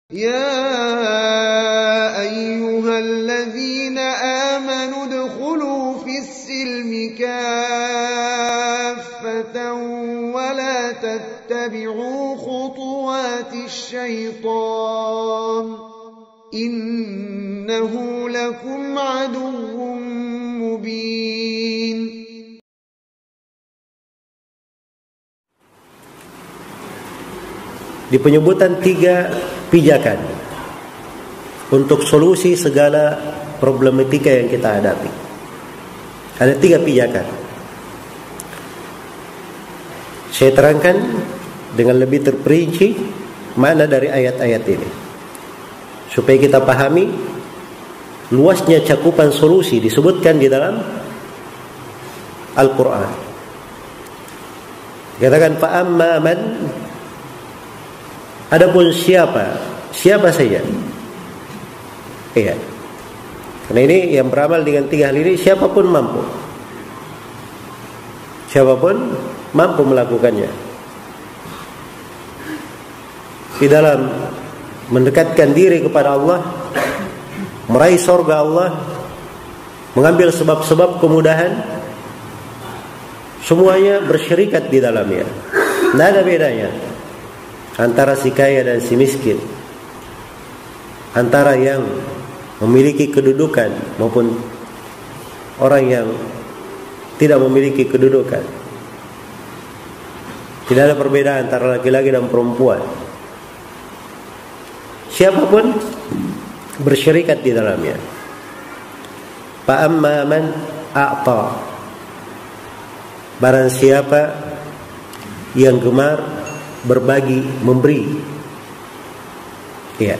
يا أيها الذين آمنوا ادخلوا في السلم كافة ولا تتبعوا خطوات الشيطان إنه لكم عدو مبين. Di penyebutan 3 pijakan untuk solusi segala problematika yang kita hadapi. Ada 3 pijakan. Saya terangkan dengan lebih terperinci makna dari ayat-ayat ini, supaya kita pahami luasnya cakupan solusi disebutkan di dalam Al-Quran. Katakan fa'amma man, adapun siapa saja. Iya. Karena ini yang beramal dengan 3 hal ini siapapun mampu. Siapapun mampu melakukannya. Di dalam mendekatkan diri kepada Allah, meraih surga Allah, mengambil sebab-sebab kemudahan, semuanya bersyirikat di dalamnya. Tidak ada bedanya antara si kaya dan si miskin, antara yang memiliki kedudukan maupun orang yang tidak memiliki kedudukan. Tidak ada perbedaan antara laki-laki dan perempuan. Siapapun bersyirikat di dalamnya. Fa amma man a'ta, barang siapa yang gemar berbagi, memberi. Iya.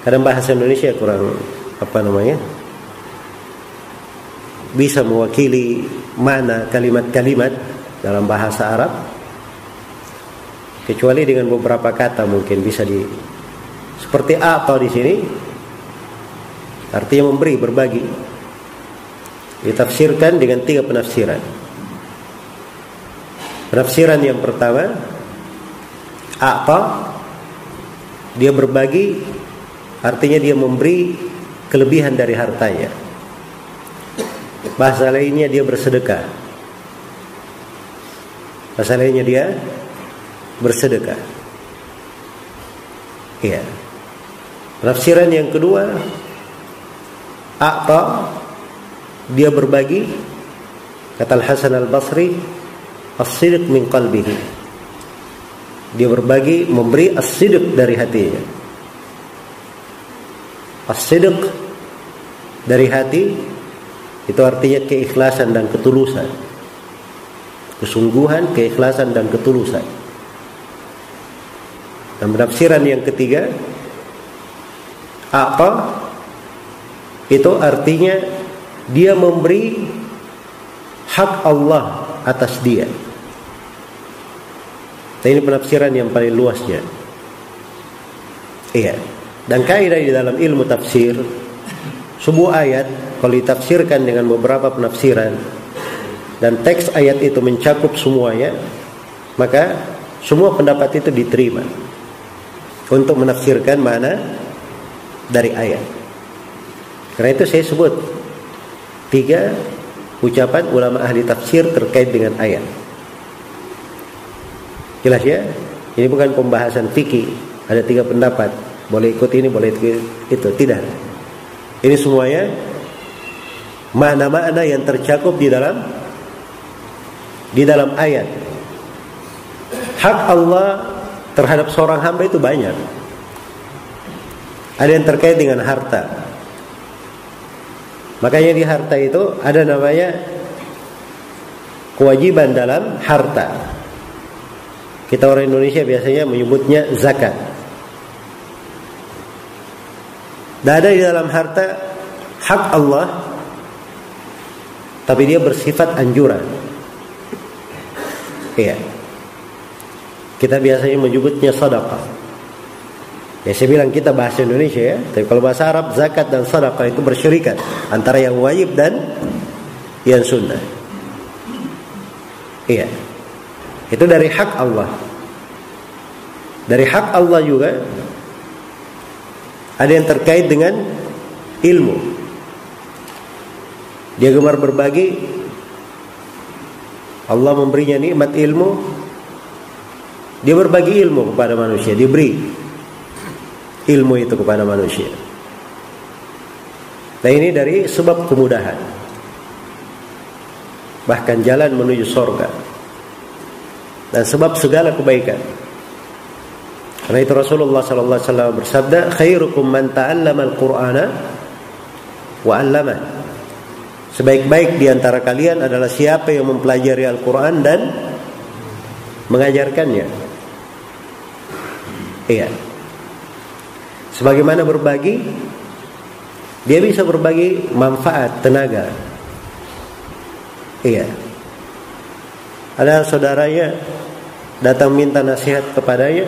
Kadang bahasa Indonesia kurang bisa mewakili makna kalimat-kalimat dalam bahasa Arab, kecuali dengan beberapa kata mungkin bisa seperti atau di sini artinya memberi, berbagi. Ditafsirkan dengan 3 penafsiran. Penafsiran yang pertama, apa? Dia berbagi, artinya dia memberi kelebihan dari hartanya. Bahasa lainnya dia bersedekah. Bahasa lainnya dia bersedekah. Iya. Penafsiran yang kedua, apa? Dia berbagi, kata Al-Hasan Al-Basri, as-sidq min qalbihi. Dia berbagi, memberi as-sidq dari hatinya. As-sidq dari hati itu artinya keikhlasan dan ketulusan. Kesungguhan, keikhlasan dan ketulusan. Dan penafsiran yang ketiga, apa? Itu artinya dia memberi hak Allah atas dia. Ini penafsiran yang paling luasnya. Iya. Dan kaidah di dalam ilmu tafsir, sebuah ayat kalau ditafsirkan dengan beberapa penafsiran dan teks ayat itu mencakup semuanya, maka semua pendapat itu diterima untuk menafsirkan mana dari ayat. Karena itu saya sebut 3 ucapan ulama ahli tafsir terkait dengan ayat. Jelas ya? Ini bukan pembahasan fikih. Ada 3 pendapat. Boleh ikut ini, boleh ikut itu. Tidak. Ini semuanya makna-makna yang tercakup di dalam ayat. Hak Allah terhadap seorang hamba itu banyak. Ada yang terkait dengan harta. Makanya di harta itu ada namanya kewajiban dalam harta. Kita orang Indonesia biasanya menyebutnya zakat. Dan ada di dalam harta hak Allah, tapi dia bersifat anjuran. Iya. Kita biasanya menyebutnya sedekah. Ya saya bilang kita bahasa Indonesia ya, tapi kalau bahasa Arab zakat dan sedekah itu bersyirikat antara yang wajib dan yang sunnah. Iya. Itu dari hak Allah. Dari hak Allah juga ada yang terkait dengan ilmu. Dia gemar berbagi. Allah memberinya nikmat ilmu. Dia berbagi ilmu kepada manusia. Dia beri ilmu itu kepada manusia. Nah, ini dari sebab kemudahan. Bahkan jalan menuju surga. Dan sebab segala kebaikan. Karena itu Rasulullah sallallahu alaihi wasallam bersabda, "Khairukum man ta'allama al-Qur'ana wa 'allama." Sebaik-baik di antara kalian adalah siapa yang mempelajari Al-Qur'an dan mengajarkannya. Iya. Sebagaimana berbagi, dia bisa berbagi manfaat, tenaga. Iya. Ada saudaranya datang minta nasihat kepadanya,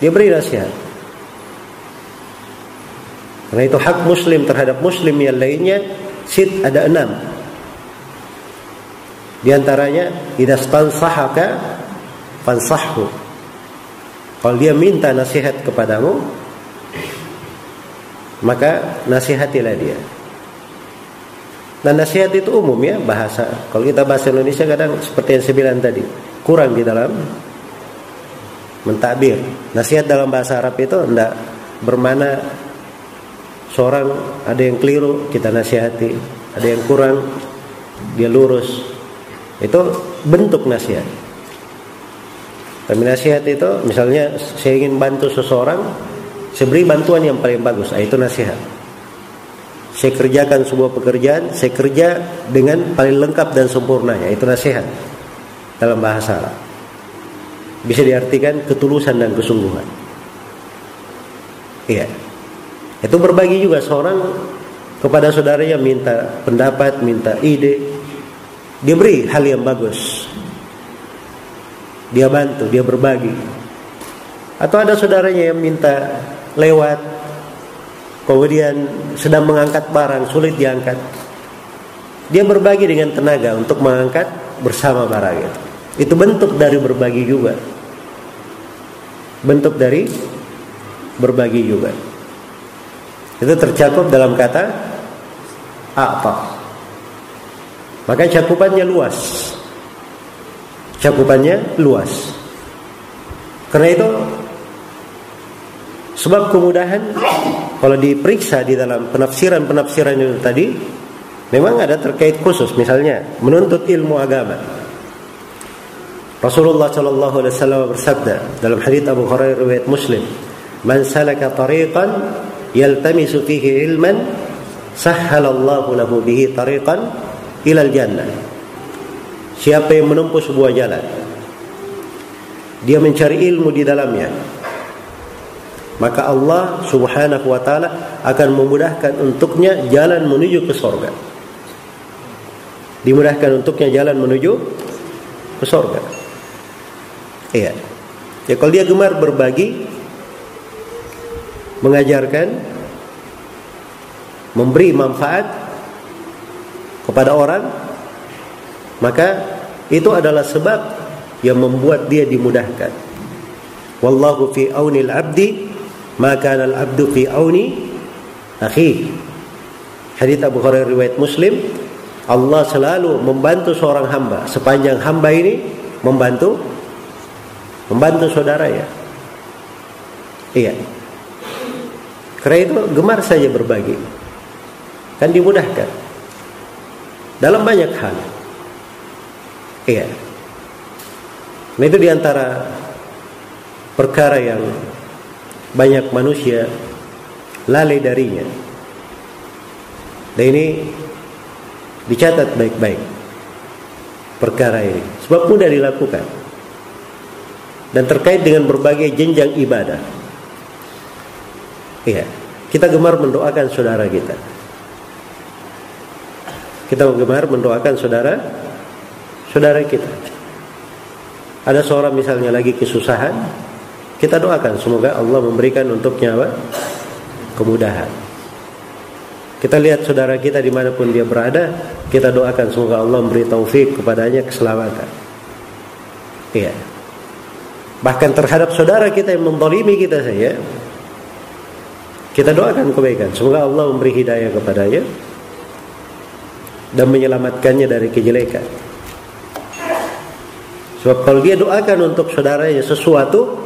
dia beri nasihat. Karena itu hak muslim terhadap muslim yang lainnya ada 6. Di antaranya, idza stansahaka fansahhu. Kalau dia minta nasihat kepadamu, maka nasihatilah dia. Dan nasihat itu umum ya, bahasa. Kalau kita bahasa Indonesia kadang seperti yang saya bilang tadi, kurang di dalam mentakbir. Nasihat dalam bahasa Arab itu tidak bermakna seorang ada yang keliru kita nasihati, ada yang kurang dia lurus. Itu bentuk nasihat. Tapi nasihat itu misalnya saya ingin bantu seseorang, saya beri bantuan yang paling bagus, itu nasihat. Saya kerjakan sebuah pekerjaan, saya kerja dengan paling lengkap dan sempurnanya, itu nasihat dalam bahasa Arab. Bisa diartikan ketulusan dan kesungguhan. Iya. Itu berbagi juga, seorang kepada saudaranya minta pendapat, minta ide, dia beri hal yang bagus, dia bantu, dia berbagi. Atau ada saudaranya yang minta lewat, kemudian sedang mengangkat barang, sulit diangkat, dia berbagi dengan tenaga untuk mengangkat bersama barang itu. Itu bentuk dari berbagi juga. Bentuk dari berbagi juga. Itu tercakup dalam kata a'ta. Maka cakupannya luas. Cakupannya luas. Karena itu sebab kemudahan, kalau diperiksa di dalam penafsiran itu tadi, memang ada terkait khusus. Misalnya menuntut ilmu agama. Rasulullah sallallahu alaihi wasallam bersabda dalam hadits Abu Hurairah riwayat Muslim, "Man salaka tariqan yaltamisu fihi ilman, sahhalallahu lahu bihi tariqan ilal jannah." Siapa yang menempuh sebuah jalan, dia mencari ilmu di dalamnya, maka Allah subhanahu wa ta'ala akan memudahkan untuknya jalan menuju ke surga. Dimudahkan untuknya jalan menuju ke surga. Iya. Ya, kalau dia gemar berbagi, mengajarkan, memberi manfaat kepada orang, maka itu adalah sebab yang membuat dia dimudahkan. Wallahu fi aunil abdi ma kana al abdu fi auni akhi. Hadits Abu Hurairah riwayat Muslim, Allah selalu membantu seorang hamba sepanjang hamba ini membantu saudara ya. Iya. Karena itu gemar saja berbagi, kan dimudahkan dalam banyak hal. Iya. Nah, itu diantara perkara yang banyak manusia lalai darinya. Dan ini dicatat baik-baik perkara ini, sebab mudah dilakukan dan terkait dengan berbagai jenjang ibadah. Iya, kita gemar mendoakan saudara kita. Kita gemar mendoakan saudara kita. Ada seorang misalnya lagi kesusahan, kita doakan semoga Allah memberikan untuknya apa? Kemudahan. Kita lihat saudara kita dimanapun dia berada, kita doakan semoga Allah memberi taufik kepadanya, keselamatan. Iya. Bahkan terhadap saudara kita yang menzalimi kita saja, kita doakan kebaikan. Semoga Allah memberi hidayah kepadanya dan menyelamatkannya dari kejelekan. Sebab kalau dia doakan untuk saudaranya sesuatu,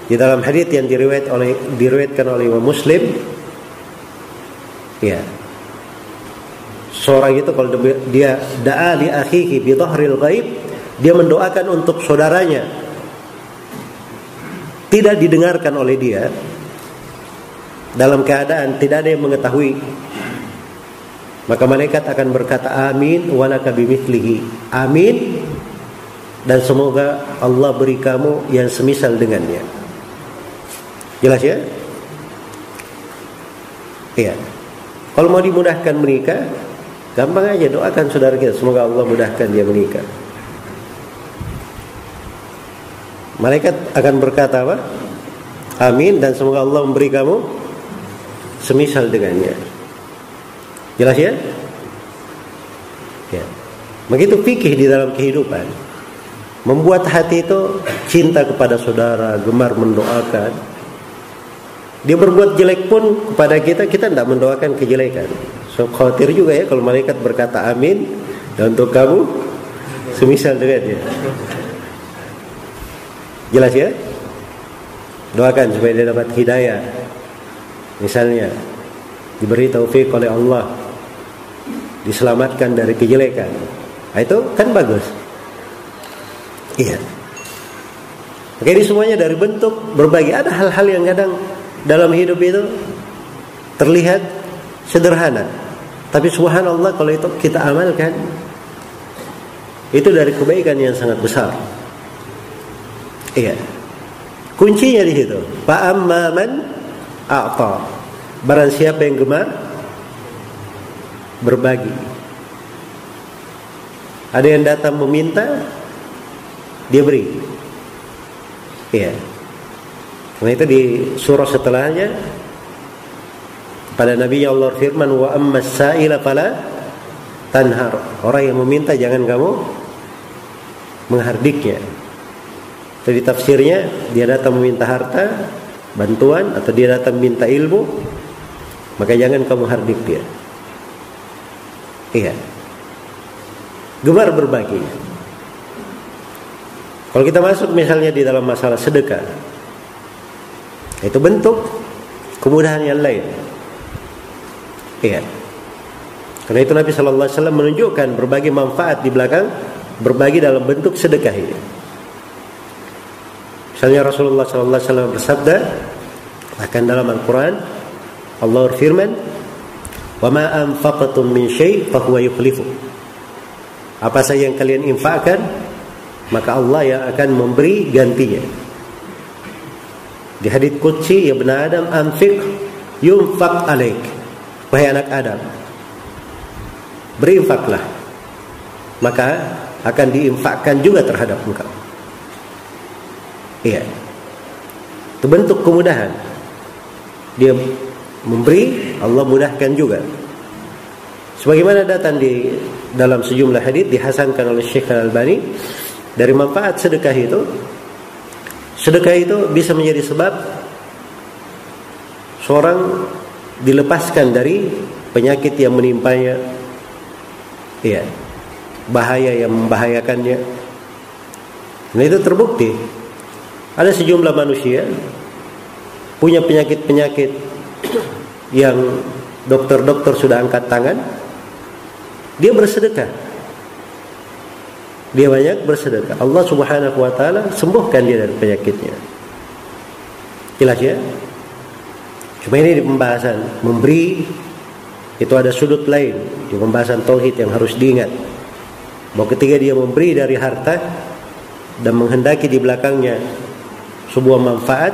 di dalam hadits yang diriwayatkan oleh Imam Muslim, ya, seorang itu kalau dia da'a li akhihi bi dhahril ghaib, dia mendoakan untuk saudaranya, tidak didengarkan oleh dia, dalam keadaan tidak ada yang mengetahui, maka malaikat akan berkata amin walaka bimithlihi, amin, dan semoga Allah beri kamu yang semisal dengannya. Jelas ya? Iya. Kalau mau dimudahkan menikah, gampang aja, doakan saudara kita, semoga Allah mudahkan dia menikah. Malaikat akan berkata apa? Amin, dan semoga Allah memberi kamu semisal dengannya. Jelas ya? Ya. Begitu fikih di dalam kehidupan, membuat hati itu cinta kepada saudara, gemar mendoakan. Dia berbuat jelek pun kepada kita tidak mendoakan kejelekan. So khawatir juga ya kalau malaikat berkata amin, dan untuk kamu semisal dengannya. Jelas ya? Doakan supaya dia dapat hidayah. Misalnya diberi taufik oleh Allah, diselamatkan dari kejelekan. Nah, itu kan bagus. Iya. Oke, ini semuanya dari bentuk berbagi. Ada hal-hal yang kadang dalam hidup itu terlihat sederhana, tapi subhanallah kalau itu kita amalkan, itu dari kebaikan yang sangat besar. Iya. Kuncinya di situ. Fa amma man a'ta. Barang siapa yang gemar berbagi. Ada yang datang meminta, dia beri. Iya. Karena itu di surah setelahnya, pada Nabi Allah firman, wa ammas sa'ila fala tanhar. Orang yang meminta jangan kamu menghardiknya. Jadi tafsirnya, dia datang meminta harta, bantuan, atau dia datang minta ilmu, maka jangan kamu hardik dia. Iya. Gemar berbagi. Kalau kita masuk misalnya di dalam masalah sedekah, itu bentuk kemudahan yang lain. Iya. Karena itu Nabi Sallallahu Alaihi Wasallam menunjukkan berbagai manfaat di belakang berbagi dalam bentuk sedekah ini. Misalnya Rasulullah Sallallahu Alaihi Wasallam bersabda, bahkan dalam Al-Quran Allah berfirman, wa ma anfaqtum min syai' fa huwa yukhlifu. Apa saja yang kalian infakkan, maka Allah yang akan memberi gantinya. Di hadits qudsi, ya bani Adam anfiq yunfaq alaik. Wahai anak Adam, berinfaklah, maka akan diinfakkan juga terhadap engkau. Iya. Itu bentuk kemudahan. Dia memberi, Allah mudahkan juga. Sebagaimana datang di dalam sejumlah hadits dihasankan oleh Syekh Al-Albani, dari manfaat sedekah itu, sedekah itu bisa menjadi sebab seorang dilepaskan dari penyakit yang menimpanya, iya, bahaya yang membahayakannya. Nah, itu terbukti. Ada sejumlah manusia punya penyakit-penyakit yang dokter-dokter sudah angkat tangan, dia bersedekah. Dia banyak bersedekah. Allah Subhanahu wa taala sembuhkan dia dari penyakitnya. Jelas ya? Cuma ini di pembahasan memberi itu ada sudut lain di pembahasan tauhid yang harus diingat. Bahwa ketika dia memberi dari harta dan menghendaki di belakangnya sebuah manfaat,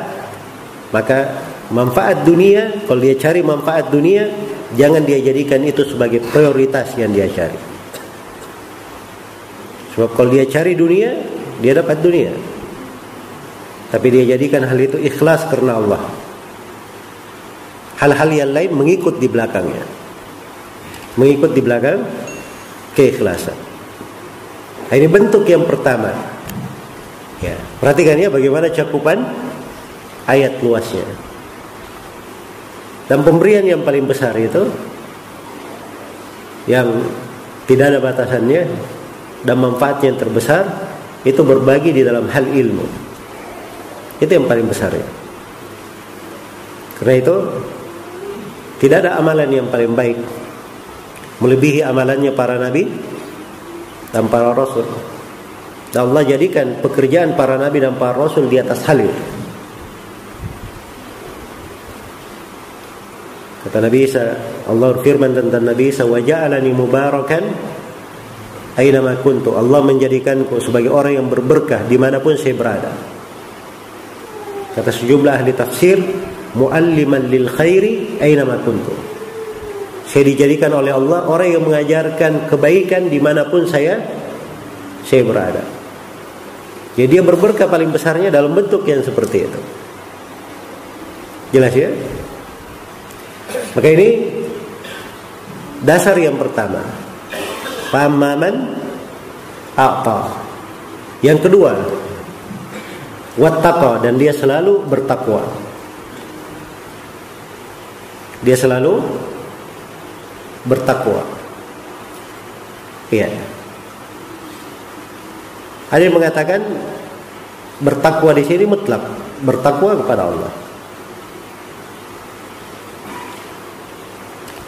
maka manfaat dunia, kalau dia cari manfaat dunia, jangan dia jadikan itu sebagai prioritas yang dia cari. Sebab kalau dia cari dunia, dia dapat dunia. Tapi dia jadikan hal itu ikhlas karena Allah. Hal-hal yang lain mengikut di belakangnya. Mengikut di belakang keikhlasan. Nah, ini bentuk yang pertama. Ya, perhatikan ya bagaimana cakupan ayat luasnya. Dan pemberian yang paling besar itu, yang tidak ada batasannya dan manfaatnya yang terbesar, itu berbagi di dalam hal ilmu. Itu yang paling besar ya. Karena itu tidak ada amalan yang paling baik melebihi amalannya para nabi dan para rasul. Dan Allah jadikan pekerjaan para nabi dan para rasul di atas hal itu. Kata Nabi Isa, Allah berfirman tentang Nabi Isa, wa ja'alani mubarakan aina ma kuntu. Allah menjadikanku sebagai orang yang berberkah dimanapun saya berada. Kata sejumlah ahli tafsir, mualliman lil khairi aina ma kuntu. Saya dijadikan oleh Allah orang yang mengajarkan kebaikan dimanapun saya berada. Jadi dia berberkah paling besarnya dalam bentuk yang seperti itu. Jelas ya? Maka ini dasar yang pertama. Famaman a'ta. Yang kedua, wattaqa, dan dia selalu bertakwa. Dia selalu bertakwa. Iya. Ada yang mengatakan bertakwa di sini mutlak, bertakwa kepada Allah.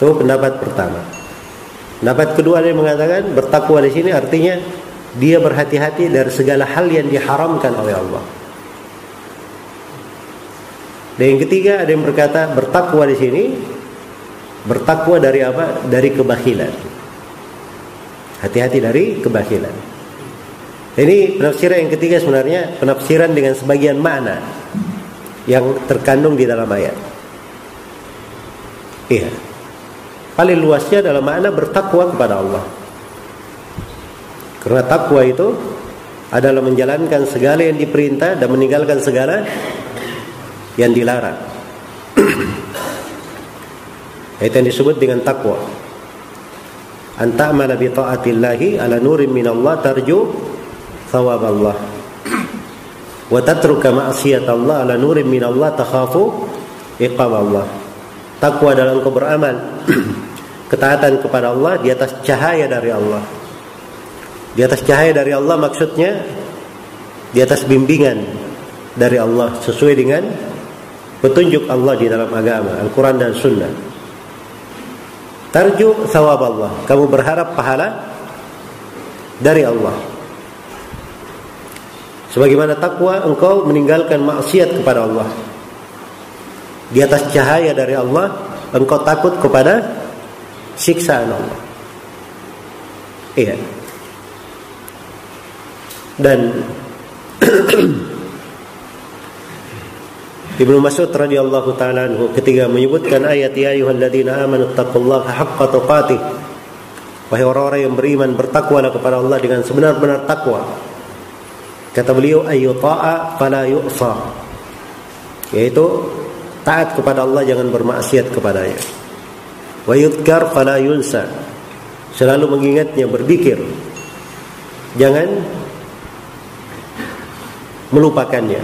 Itu pendapat pertama. Pendapat kedua ada yang mengatakan bertakwa di sini artinya dia berhati-hati dari segala hal yang diharamkan oleh Allah. Dan yang ketiga ada yang berkata bertakwa di sini bertakwa dari apa? Dari kebakilan. Hati-hati dari kebakilan. Ini penafsiran yang ketiga sebenarnya penafsiran dengan sebagian makna yang terkandung di dalam ayat. Iya. Paling luasnya adalah makna bertakwa kepada Allah. Karena takwa itu adalah menjalankan segala yang diperintah dan meninggalkan segala yang dilarang. Itu yang disebut dengan takwa. Anta'mala bi ta'atillahi ala nurin minallah tarju thawab Allah. Wa tatruka ma'siyatallah ala nurin minallah takhafu iqab Allah. Takwa dalam kau beramal ketaatan kepada Allah di atas cahaya dari Allah. Di atas cahaya dari Allah maksudnya di atas bimbingan dari Allah sesuai dengan petunjuk Allah di dalam agama Al-Quran dan Sunnah. Tarju thawab Allah, kamu berharap pahala dari Allah. Sebagaimana takwa engkau meninggalkan maksiat kepada Allah. Di atas cahaya dari Allah engkau takut kepada siksaan Allah. Iya. Dan Ibnu Mas'ud radhiyallahu taala anhu ketika menyebutkan ayat ya ayyuhalladzina amanu taqullaha haqqa tuqatih, wahai orang-orang yang beriman bertakwalah kepada Allah dengan sebenar-benar takwa. Kata beliau ayyuta'a fala yu'sa, yaitu taat kepada Allah jangan bermaksiat kepadanya. Wa yudhkar fala yunsa, selalu mengingatnya, berzikir, jangan melupakannya.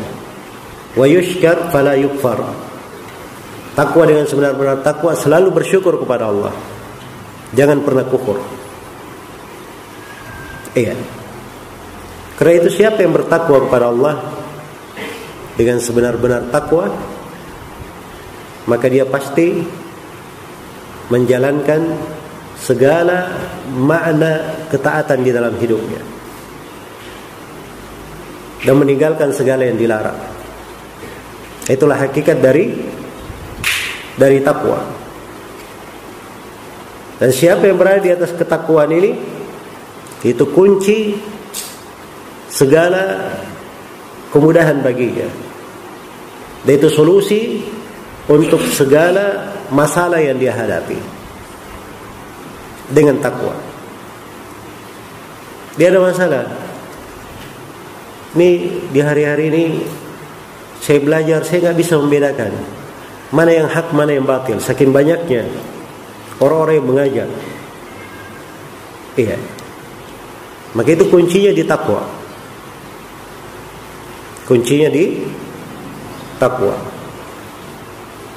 Wa yushkar fala yukfar, takwa dengan sebenar-benar takwa selalu bersyukur kepada Allah, jangan pernah kufur. Iya. Karena itu siapa yang bertakwa kepada Allah dengan sebenar-benar takwa, maka dia pasti menjalankan segala makna ketaatan di dalam hidupnya dan meninggalkan segala yang dilarang. Itulah hakikat dari takwa. Dan siapa yang berada di atas ketakwaan ini, itu kunci segala kemudahan baginya. Dan itu solusi untuk segala masalah yang dia hadapi dengan takwa. Dia ada masalah. Ini di hari-hari ini saya belajar, saya nggak bisa membedakan mana yang hak, mana yang batil. Saking banyaknya orang-orang yang mengajar. Iya. Maka itu kuncinya di takwa. Kuncinya di takwa.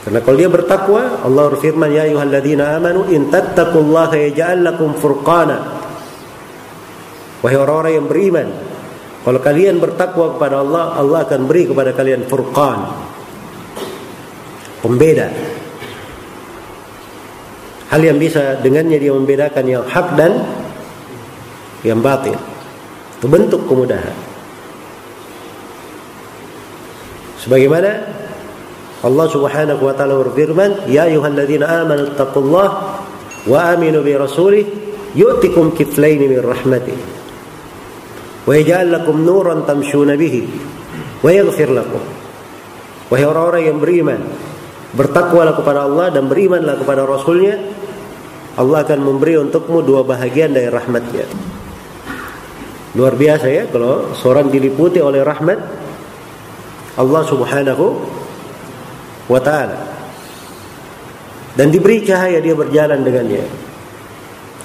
Karena kalau dia bertakwa, Allah berfirman, ya ayyuhalladzina amanu in tattaqullaha yaj'al lakum furqana. Wahai orang-orang yang beriman, kalau kalian bertakwa kepada Allah, Allah akan beri kepada kalian furqan, pembeda. Hal yang bisa dengannya dia membedakan yang hak dan yang batil. Itu bentuk kemudahan. Sebagaimana Allah Subhanahu wa taala berfirman, "Ya ayyuhalladzina amanu taqullaha wa aminu bi rasulih yu'tikum kiflayn min rahmatih wa yaj'al lakum nuran tamshuna bihi wa yaghfir lakum." Wahai orang-orang yang beriman, bertakwalah kepada Allah dan berimanlah kepada Rasulnya, Allah akan memberi untukmu dua bahagian dari rahmatnya. Luar biasa ya kalau seorang diliputi oleh rahmat Allah Subhanahu wa ta'ala dan diberi cahaya, dia berjalan dengannya.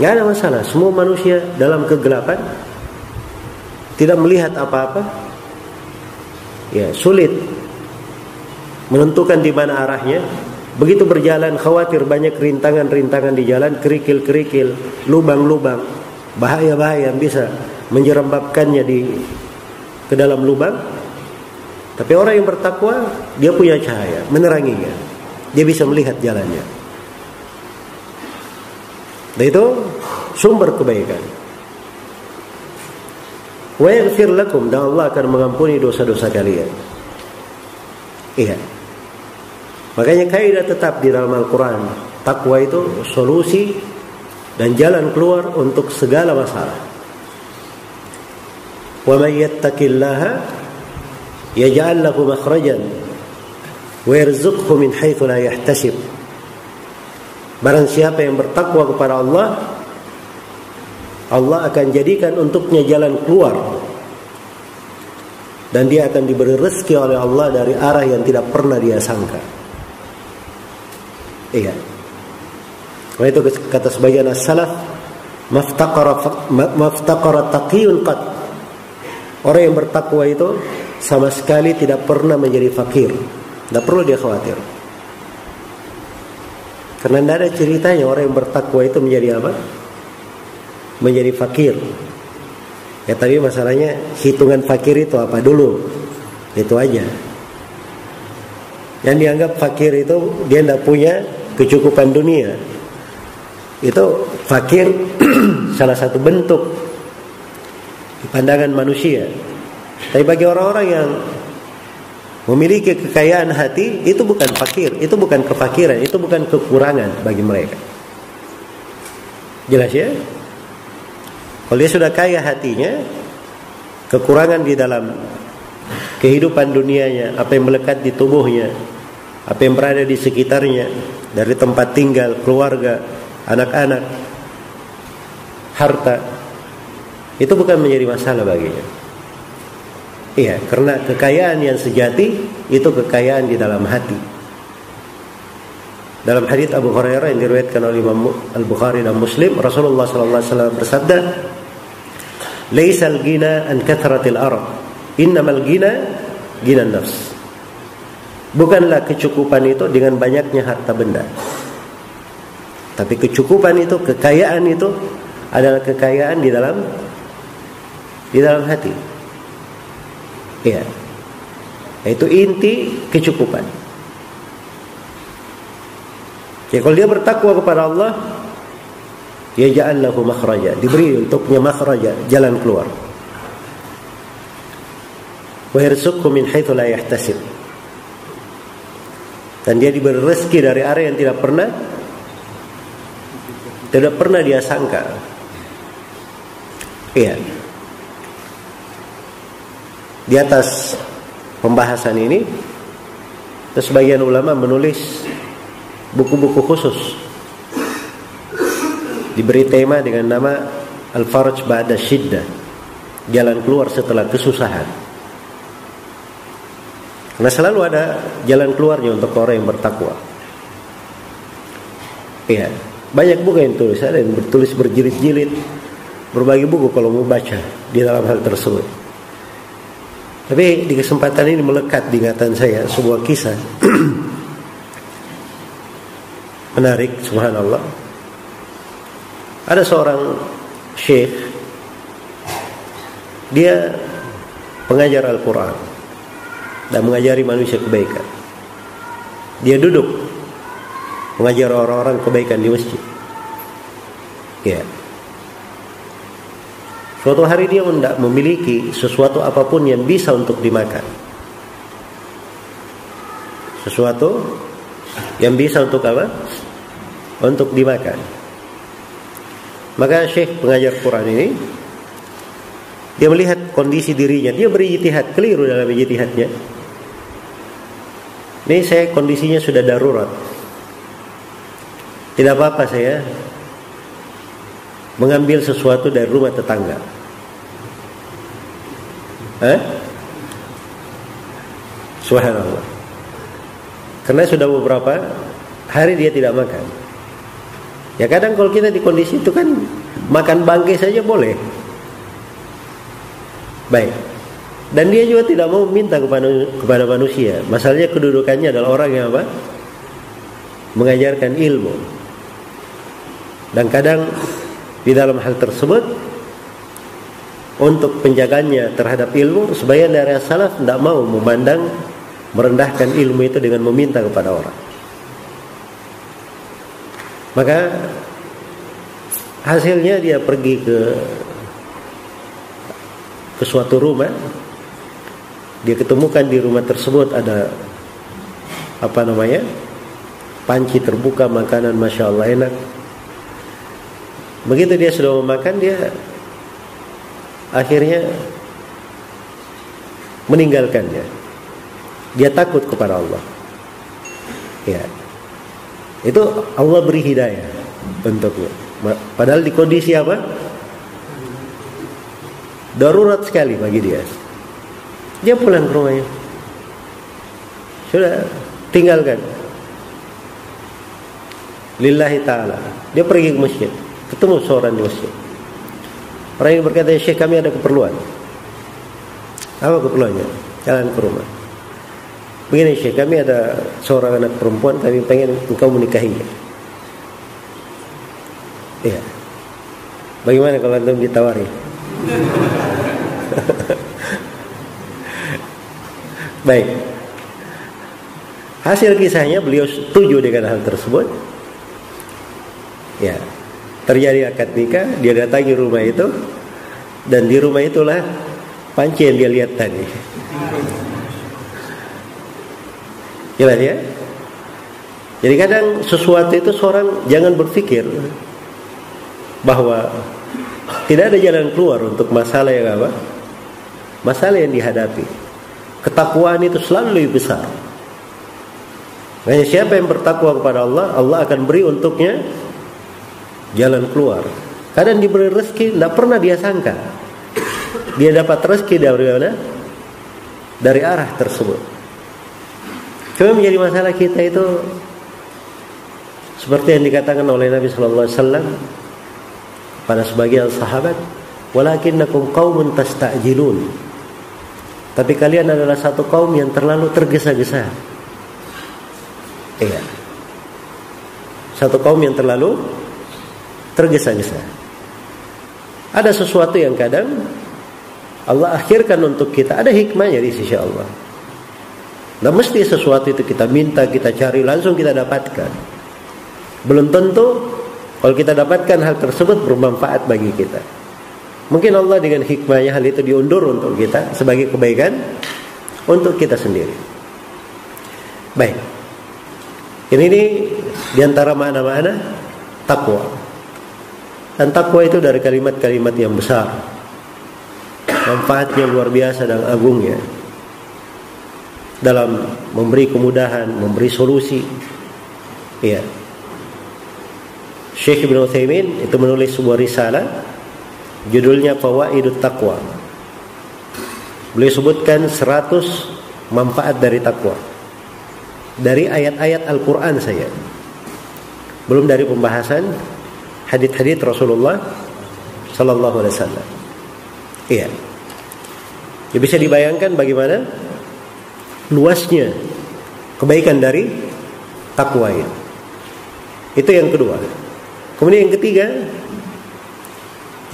Nggak ada masalah. Semua manusia dalam kegelapan, tidak melihat apa-apa, ya sulit menentukan di mana arahnya. Begitu berjalan khawatir banyak rintangan-rintangan di jalan, kerikil-kerikil, lubang-lubang, bahaya-bahaya yang bisa menjerembabkannya ke dalam lubang. Tapi orang yang bertakwa, dia punya cahaya, meneranginya. Dia bisa melihat jalannya. Dan itu sumber kebaikan. Wa yaghfir lakum, dan Allah akan mengampuni dosa-dosa kalian. Iya. Makanya kaidah tetap di dalam Al-Quran, takwa itu solusi dan jalan keluar untuk segala masalah. Wa may yattaqillaha yaj'al lahu makhrajan wa yarzuqhu min haitsu la yahtasib. Barang siapa yang bertakwa kepada Allah, Allah akan jadikan untuknya jalan keluar, dan dia akan diberi rezeki oleh Allah dari arah yang tidak pernah dia sangka. Iya. Karena itu kata sebagian as-salaf, maftaqara taqiyun qad. Orang yang bertakwa itu sama sekali tidak pernah menjadi fakir. Tidak perlu dia khawatir. Karena tidak ada ceritanya orang yang bertakwa itu menjadi apa? Menjadi fakir. Ya tapi masalahnya hitungan fakir itu apa dulu? Itu aja. Yang dianggap fakir itu dia tidak punya kecukupan dunia. Itu fakir salah satu bentuk di pandangan manusia. Tapi bagi orang-orang yang memiliki kekayaan hati, itu bukan fakir, itu bukan kefakiran, itu bukan kekurangan bagi mereka. Jelas ya? Kalau dia sudah kaya hatinya, kekurangan di dalam kehidupan dunianya, apa yang melekat di tubuhnya, apa yang berada di sekitarnya, dari tempat tinggal, keluarga, anak-anak, harta, itu bukan menjadi masalah baginya. Iya, karena kekayaan yang sejati itu kekayaan di dalam hati. Dalam hadits Abu Hurairah yang diriwayatkan oleh Imam Al-Bukhari dan Muslim, Rasulullah sallallahu alaihi wasallam bersabda, "Laisal ghina an kathratil arad, innamal ghina ghinan nafs." Bukanlah kecukupan itu dengan banyaknya harta benda. Tapi kecukupan itu, kekayaan itu adalah kekayaan di dalam hati. Ya, itu inti kecukupan. Ya, kalau dia bertakwa kepada Allah, yaj'al lahu makhraja, diberi untuknya makhraja, jalan keluar. Wa yarzuqhu min haitsu la yahtasib, dan dia diberi rezeki dari arah yang tidak pernah dia sangka. Iya. Di atas pembahasan ini, sebagian ulama menulis buku-buku khusus, diberi tema dengan nama Al-Faraj Ba'da Syiddah, jalan keluar setelah kesusahan. Karena selalu ada jalan keluarnya untuk orang yang bertakwa. Iya, banyak buku yang tulis, ada yang bertulis berjilid-jilid, berbagai buku kalau mau baca di dalam hal tersebut. Tapi di kesempatan ini melekat di ingatan saya sebuah kisah menarik, subhanallah. Ada seorang syekh, dia pengajar Al-Quran dan mengajari manusia kebaikan. Dia duduk mengajar orang-orang kebaikan di masjid. Ya. Suatu hari dia tidak memiliki sesuatu apapun yang bisa untuk dimakan. Sesuatu yang bisa untuk apa? Untuk dimakan. Maka syekh pengajar Quran ini, dia melihat kondisi dirinya, dia berijtihad, keliru dalam ijtihadnya. Ini saya kondisinya sudah darurat. Tidak apa-apa saya mengambil sesuatu dari rumah tetangga. Subhanallah. Karena sudah beberapa hari dia tidak makan. Ya kadang kalau kita di kondisi itu kan makan bangkai saja boleh. Baik. Dan dia juga tidak mau minta kepada manusia. Masalahnya kedudukannya adalah orang yang apa? Mengajarkan ilmu. Dan kadang di dalam hal tersebut, untuk penjagaannya terhadap ilmu, sebagian dari salaf tidak mau memandang merendahkan ilmu itu dengan meminta kepada orang. Maka hasilnya dia pergi ke suatu rumah. Dia ketemukan di rumah tersebut ada panci terbuka makanan, masya Allah enak. Begitu dia sudah memakan, dia akhirnya meninggalkannya. Dia takut kepada Allah. Ya, itu Allah beri hidayah untuknya. Padahal di kondisi apa? Darurat sekali bagi dia. Dia pulang ke rumahnya. Sudah, tinggalkan. Lillahi ta'ala. Dia pergi ke masjid. Ketemu seorang di masjid. Orang ini berkata, Syekh, kami ada keperluan. Apa keperluannya? Jalan ke rumah. Begini Syekh, kami ada seorang anak perempuan, kami pengen engkau menikahinya. Iya. Bagaimana kalau antum ditawari? Baik. Hasil kisahnya beliau setuju dengan hal tersebut. Ya. Terjadi akad nikah, dia datangi rumah itu, dan di rumah itulah panci yang dia lihat tadi. Jelas ya? Jadi kadang sesuatu itu seorang jangan berpikir bahwa tidak ada jalan keluar untuk masalah yang apa? Masalah yang dihadapi. Ketakwaan itu selalu lebih besar. Makanya siapa yang bertakwa kepada Allah, Allah akan beri untuknya jalan keluar. Kadang diberi rezeki tidak pernah dia sangka. Dia dapat rezeki dari mana? Dari arah tersebut. Cuma menjadi masalah kita itu seperti yang dikatakan oleh Nabi sallallahu alaihi wasallam pada sebagian sahabat, "Walakinnakum qaumun tasta'jilun." Tapi kalian adalah satu kaum yang terlalu tergesa-gesa. Iya. Satu kaum yang terlalu tergesa-gesa. Ada sesuatu yang kadang Allah akhirkan untuk kita, ada hikmahnya di sisi Allah. Nah, mesti sesuatu itu kita minta, kita cari, langsung kita dapatkan. Belum tentu kalau kita dapatkan hal tersebut bermanfaat bagi kita. Mungkin Allah dengan hikmahnya hal itu diundur untuk kita sebagai kebaikan untuk kita sendiri. Baik. Ini diantara makna-makna takwa. Dan takwa itu dari kalimat-kalimat yang besar. Manfaatnya luar biasa dan agungnya dalam memberi kemudahan, memberi solusi. Iya. Syekh Ibn Utsaimin itu menulis sebuah risalah, judulnya Fawaidut Taqwa. Beliau sebutkan 100 manfaat dari takwa dari ayat-ayat Al-Quran saja, belum dari pembahasan hadits-hadits Rasulullah Sallallahu Alaihi Wasallam. Iya. Ya, bisa dibayangkan bagaimana luasnya kebaikan dari takwa ini. Itu yang kedua. Kemudian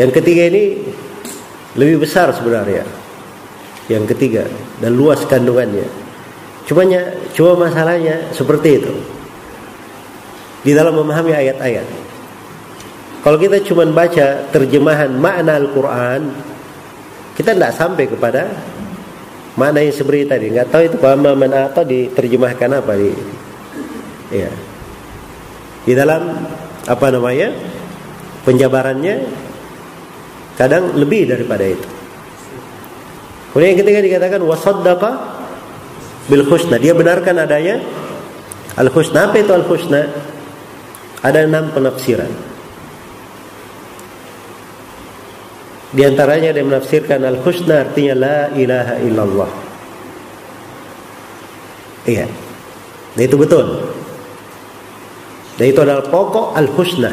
yang ketiga ini lebih besar sebenarnya. Yang ketiga dan luas kandungannya. Cuma masalahnya seperti itu. Di dalam memahami ayat-ayat. Kalau kita cuma baca terjemahan makna Al-Quran, kita tidak sampai kepada makna yang seperti tadi. Nggak tahu itu mana atau diterjemahkan apa di dalam penjabarannya kadang lebih daripada itu. Kemudian yang ketiga dikatakan wasaddaqa bil husna, dia benarkan adanya al-husna. Apa itu al-husna? Ada 6 penafsiran. Di antaranya dia menafsirkan al-husna artinya la ilaha illallah. Iya. Dan itu betul. Dan itu adalah pokok al-husna,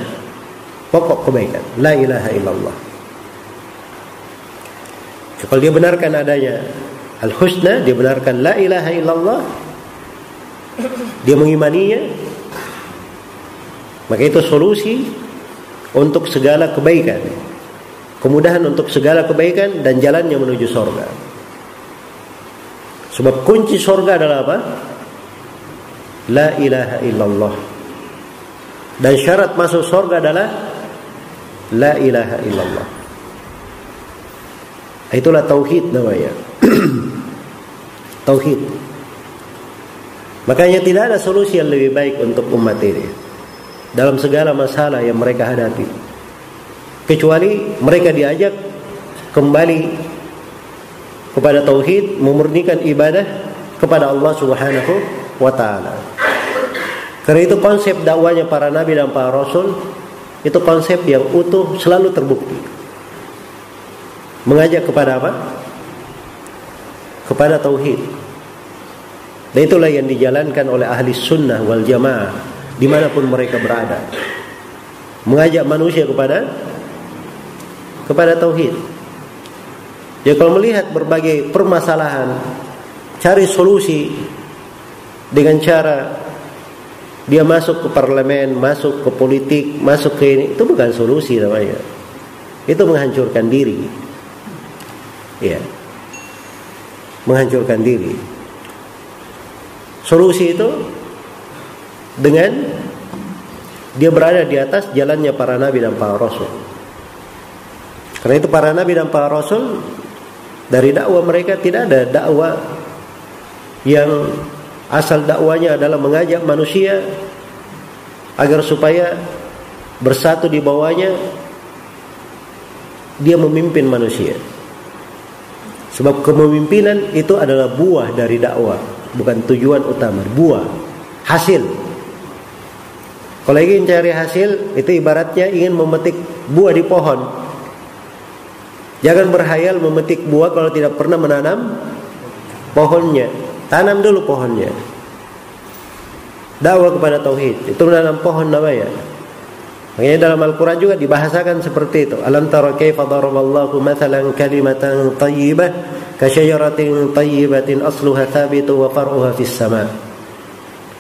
pokok kebaikan, la ilaha illallah. Kalau dia benarkan adanya al-husna, dia benarkan la ilaha illallah, dia mengimaninya, maka itu solusi untuk segala kebaikan, kemudahan untuk segala kebaikan dan jalannya menuju surga. Sebab kunci surga adalah apa? La ilaha illallah. Dan syarat masuk surga adalah la ilaha illallah. Itulah tauhid namanya. Tauhid. Makanya tidak ada solusi yang lebih baik untuk umat ini dalam segala masalah yang mereka hadapi, kecuali mereka diajak kembali kepada tauhid, memurnikan ibadah kepada Allah Subhanahu wa taala. Karena itu konsep dakwanya para nabi dan para rasul itu konsep yang utuh, selalu terbukti. Mengajak kepada apa? Kepada tauhid. Dan itulah yang dijalankan oleh ahli sunnah wal jamaah dimanapun mereka berada. Mengajak manusia kepada tauhid. Ya, kalau melihat berbagai permasalahan, cari solusi dengan cara dia masuk ke parlemen, masuk ke politik, masuk ke ini, itu bukan solusi namanya. Itu menghancurkan diri. Ya. Menghancurkan diri. Solusi itu dengan dia berada di atas jalannya para nabi dan para rasul. Karena itu para nabi dan para rasul dari dakwah mereka tidak ada dakwah yang asal dakwanya adalah mengajak manusia agar supaya bersatu di bawahnya, dia memimpin manusia. Sebab kepemimpinan itu adalah buah dari dakwah, bukan tujuan utama, buah, hasil. Kalau ingin cari hasil, itu ibaratnya ingin memetik buah di pohon. Jangan berhayal memetik buah kalau tidak pernah menanam pohonnya. Tanam dulu pohonnya. Dakwah kepada tauhid, itu menanam pohon namanya. Makanya dalam Al-Quran juga dibahasakan seperti itu. Alam tara kaifa daraballahu mathalan kalimatan thayyibah kasyajaratin thayyibatin asluha thabitu wa far'uha fis sama'.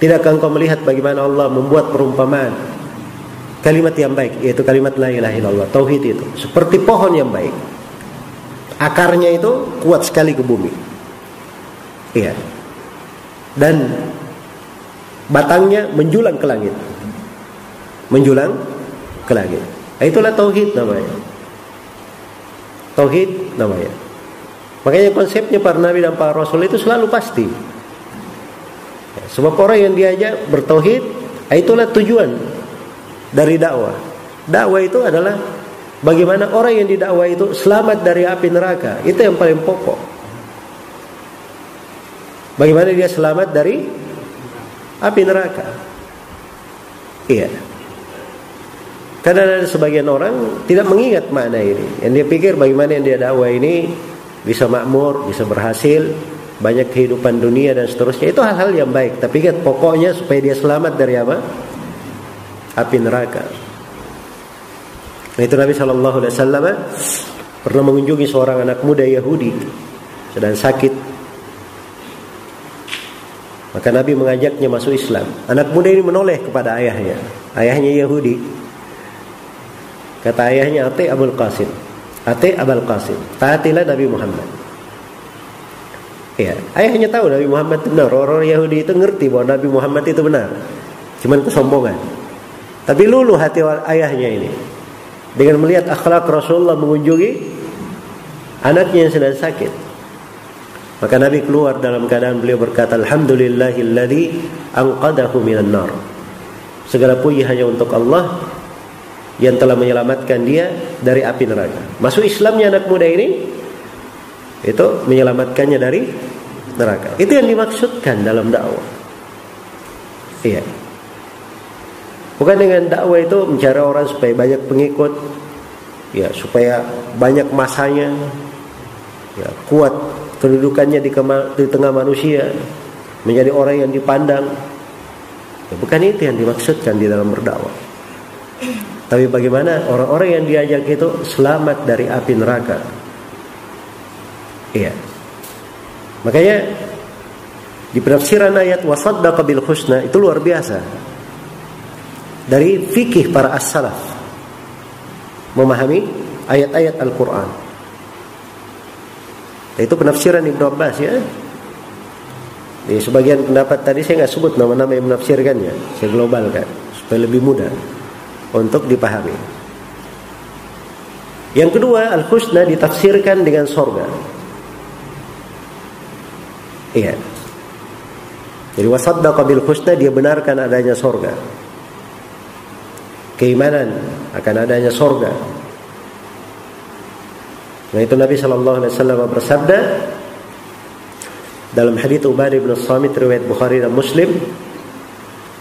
Tidakkah engkau melihat bagaimana Allah membuat perumpamaan kalimat yang baik, yaitu kalimat la ilaha illallah, tauhid itu seperti pohon yang baik. Akarnya itu kuat sekali ke bumi. Iya. Dan batangnya menjulang ke langit. Menjulang ke langit. Itulah tauhid namanya. Tauhid namanya. Makanya konsepnya para nabi dan para rasul itu selalu pasti. Sebab orang yang diajak bertauhid, itulah tujuan dari dakwah. Dakwah itu adalah bagaimana orang yang didakwah itu selamat dari api neraka. Itu yang paling pokok. Bagaimana dia selamat dari api neraka. Iya. Karena ada sebagian orang tidak mengingat makna ini. Yang dia pikir bagaimana yang dia dakwah ini bisa makmur, bisa berhasil, banyak kehidupan dunia dan seterusnya. Itu hal-hal yang baik. Tapi ingat pokoknya supaya dia selamat dari apa? Api neraka. Nah, itu Nabi SAW pernah mengunjungi seorang anak muda Yahudi sedang sakit. Maka Nabi mengajaknya masuk Islam. Anak muda ini menoleh kepada ayahnya. Ayahnya Yahudi. Kata ayahnya, Ati Abul Qasim. Ati Abul Qasim. Taatilah Nabi Muhammad. Ya, ayahnya tahu Nabi Muhammad itu benar. Orang Yahudi itu ngerti bahwa Nabi Muhammad itu benar. Cuman kesombongan. Tapi luluh hati ayahnya ini dengan melihat akhlak Rasulullah mengunjungi anaknya yang sedang sakit. Maka Nabi keluar dalam keadaan beliau berkata, Alhamdulillahilladzi anqadahu minan nar. Segala puji hanya untuk Allah yang telah menyelamatkan dia dari api neraka. Masuk Islamnya anak muda ini itu menyelamatkannya dari neraka. Itu yang dimaksudkan dalam dakwah. Iya. Bukan dengan dakwah itu mencari orang supaya banyak pengikut, ya, supaya banyak masanya, ya, kuat kedudukannya di tengah manusia, menjadi orang yang dipandang. Ya, bukan itu yang dimaksudkan di dalam berdakwah. Tapi bagaimana orang-orang yang diajak itu selamat dari api neraka. Iya. Makanya di penafsiran ayat wasaddaqa bil husna itu luar biasa. Dari fikih para as-salaf memahami ayat-ayat Al-Quran. Itu penafsiran Ibnu Abbas, ya. Di sebagian pendapat tadi saya nggak sebut nama-nama yang menafsirkannya, saya globalkan supaya lebih mudah untuk dipahami. Yang kedua, al-husna ditafsirkan dengan sorga. Iya. Jadi wasaddaqa bil husna, dia benarkan adanya sorga, keimanan akan adanya sorga. Nah, itu Nabi SAW bersabda dalam hadits Ubadah bin Samit riwayat Bukhari dan Muslim,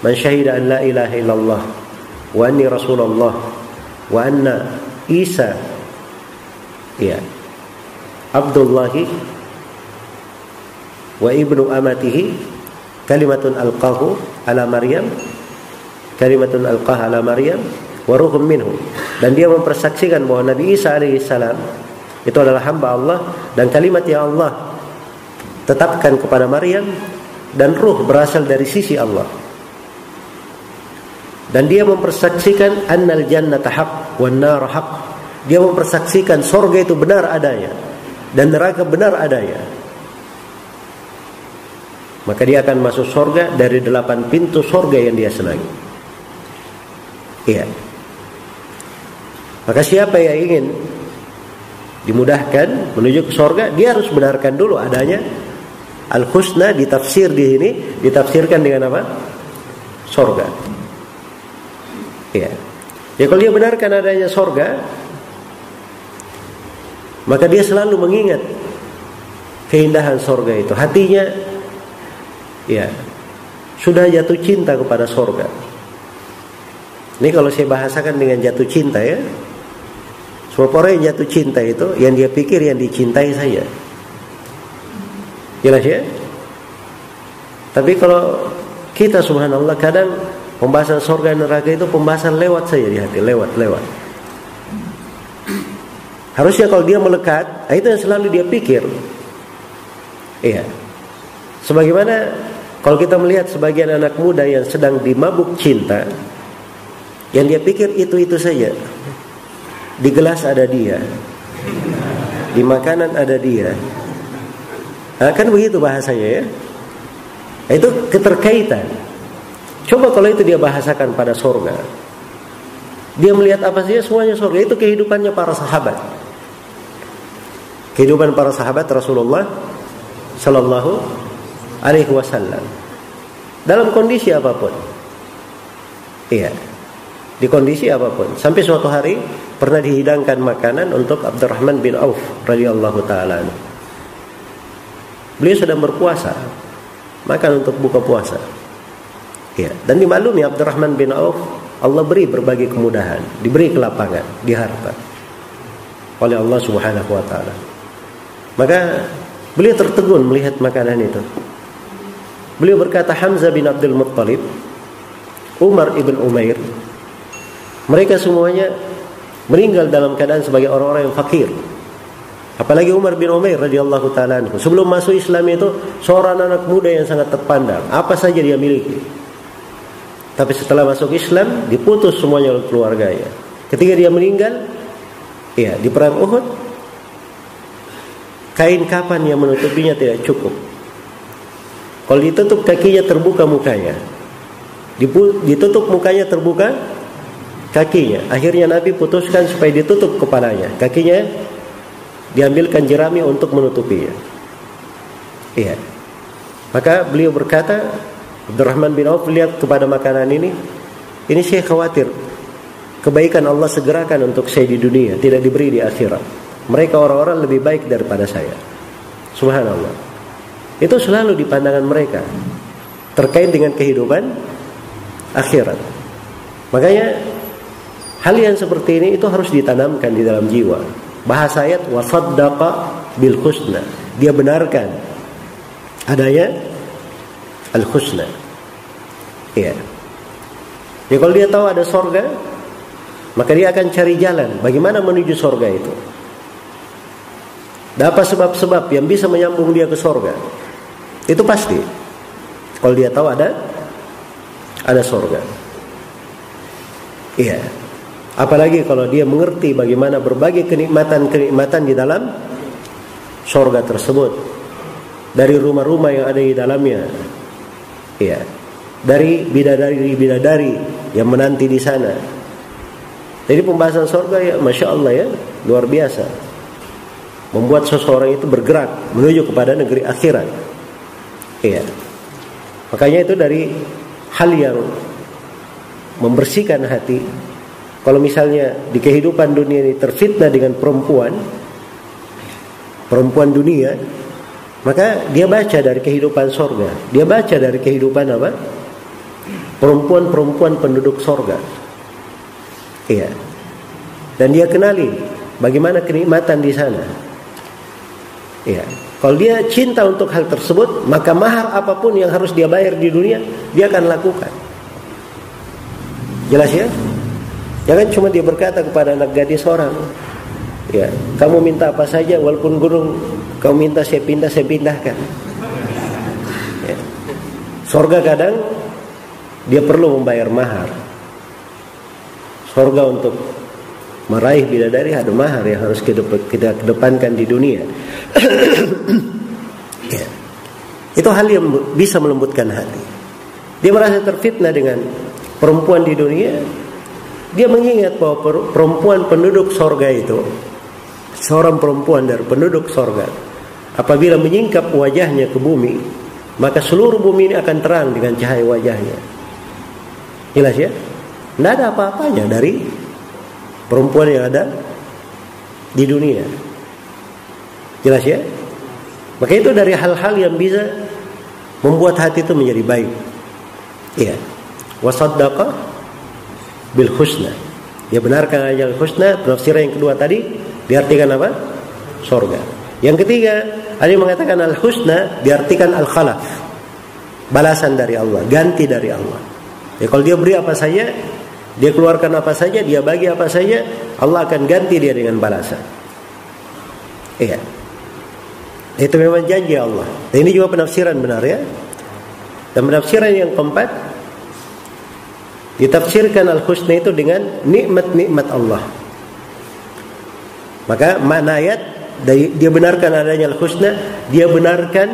"Man syahida an la ilaha illallah wa anni Rasulullah wa anna Isa ya Abdullahi wa ibnu amatihi kalimatun alqahu ala Maryam kalimatun alqaha ala Maryam wa ruhum minhu." Dan dia mempersaksikan bahwa Nabi Isa alaihissalam itu adalah hamba Allah dan kalimat yang Allah tetapkan kepada Maryam dan ruh berasal dari sisi Allah. Dan dia mempersaksikan annal jannata haq wan nar haq. Dia mempersaksikan surga itu benar adanya dan neraka benar adanya. Maka dia akan masuk surga dari 8 pintu surga yang dia senangi. Iya. Maka siapa yang ingin dimudahkan menuju ke surga, dia harus benarkan dulu adanya al-husna. Ditafsir di sini ditafsirkan dengan apa? Surga. Iya. Ya, kalau dia benarkan adanya surga, maka dia selalu mengingat keindahan surga itu. Hatinya ya sudah jatuh cinta kepada surga. Ini kalau saya bahasakan dengan jatuh cinta, ya. Sebab orang yang jatuh cinta itu yang dia pikir yang dicintai saja. Jelas, ya? Tapi kalau kita subhanallah kadang pembahasan surga dan neraka itu pembahasan lewat saja di hati, lewat. Harusnya kalau dia melekat, itu yang selalu dia pikir. Iya. Sebagaimana kalau kita melihat sebagian anak muda yang sedang dimabuk cinta, yang dia pikir itu saja. Di gelas ada dia, di makanan ada dia. Nah, kan begitu bahasanya, ya. Itu keterkaitan. Coba kalau itu dia bahasakan pada surga, dia melihat apa saja semuanya surga. Itu kehidupannya para sahabat. Kehidupan para sahabat Rasulullah Sallallahu Alaihi Wasallam dalam kondisi apapun. Iya. Di kondisi apapun. Sampai suatu hari pernah dihidangkan makanan untuk Abdurrahman bin Auf radhiyallahu taala. Beliau sedang berpuasa, makan untuk buka puasa. Ya, dan dimaklumi Abdurrahman bin Auf, Allah beri berbagai kemudahan, diberi kelapangan di harta oleh Allah Subhanahu wa taala. Maka beliau tertegun melihat makanan itu. Beliau berkata, Hamzah bin Abdul Muttalib, Umar ibn Umair, mereka semuanya meninggal dalam keadaan sebagai orang-orang yang fakir. Apalagi Umar bin Umair radhiyallahu taala anhu. Sebelum masuk Islam itu seorang anak muda yang sangat terpandang. Apa saja dia miliki. Tapi setelah masuk Islam diputus semuanya oleh keluarganya. Ketika dia meninggal, ya di perang Uhud, kain kafan yang menutupinya tidak cukup. Kalau ditutup kakinya terbuka mukanya, ditutup mukanya terbuka kakinya. Akhirnya Nabi putuskan supaya ditutup kepalanya, kakinya diambilkan jerami untuk menutupinya. Iya. Maka beliau berkata, Abdurrahman bin Auf lihat kepada makanan ini saya khawatir kebaikan Allah segerakan untuk saya di dunia, tidak diberi di akhirat. Mereka orang-orang lebih baik daripada saya. Subhanallah. Itu selalu di pandangan mereka terkait dengan kehidupan akhirat. Makanya hal yang seperti ini itu harus ditanamkan di dalam jiwa. Bahasa ayat wasaddaqa bil husna. Dia benarkan adanya al husna. Iya. Jadi kalau dia tahu ada sorga, maka dia akan cari jalan bagaimana menuju sorga itu. Dan apa sebab-sebab yang bisa menyambung dia ke sorga? Itu pasti. Kalau dia tahu ada sorga. Iya. Apalagi kalau dia mengerti bagaimana berbagai kenikmatan-kenikmatan di dalam sorga tersebut. Dari rumah-rumah yang ada di dalamnya. Iya. Dari bidadari-bidadari yang menanti di sana. Jadi pembahasan sorga ya, Masya Allah ya, luar biasa. Membuat seseorang itu bergerak menuju kepada negeri akhirat. Iya. Makanya itu dari hal yang membersihkan hati. Kalau misalnya di kehidupan dunia ini terfitnah dengan perempuan dunia, maka dia baca dari kehidupan sorga. Dia baca dari kehidupan apa? Perempuan-perempuan penduduk sorga. Iya. Dan dia kenali bagaimana kenikmatan di sana. Iya. Kalau dia cinta untuk hal tersebut, maka mahar apapun yang harus dia bayar di dunia, dia akan lakukan. Jelas ya? Jangan cuma dia berkata kepada anak gadis orang, ya, kamu minta apa saja, walaupun gunung kamu minta saya pindahkan. Ya. Surga kadang dia perlu membayar mahar. Surga untuk meraih bidadari ada mahar yang harus kita kedepankan di dunia. Ya. Itu hal yang bisa melembutkan hati. Dia merasa terfitnah dengan perempuan di dunia. Dia mengingat bahwa perempuan penduduk sorga itu, seorang perempuan dari penduduk sorga, apabila menyingkap wajahnya ke bumi, maka seluruh bumi ini akan terang dengan cahaya wajahnya. Jelas ya? Tidak ada apa-apanya dari perempuan yang ada di dunia. Jelas ya? Maka itu dari hal-hal yang bisa membuat hati itu menjadi baik. Iya. Wasaddaqa bil husna. Dia benarkan aja al husna. Penafsiran yang kedua tadi diartikan apa? Surga. Yang ketiga, ada yang mengatakan al husna diartikan al khalaf. Balasan dari Allah, ganti dari Allah. Ya, kalau dia beri apa saja, dia keluarkan apa saja, dia bagi apa saja, Allah akan ganti dia dengan balasan. Iya. Itu memang janji Allah. Dan ini juga penafsiran benar ya. Dan penafsiran yang keempat, ditafsirkan al-husna itu dengan nikmat-nikmat Allah. Maka makna ayat, dia benarkan adanya al-husna, dia benarkan,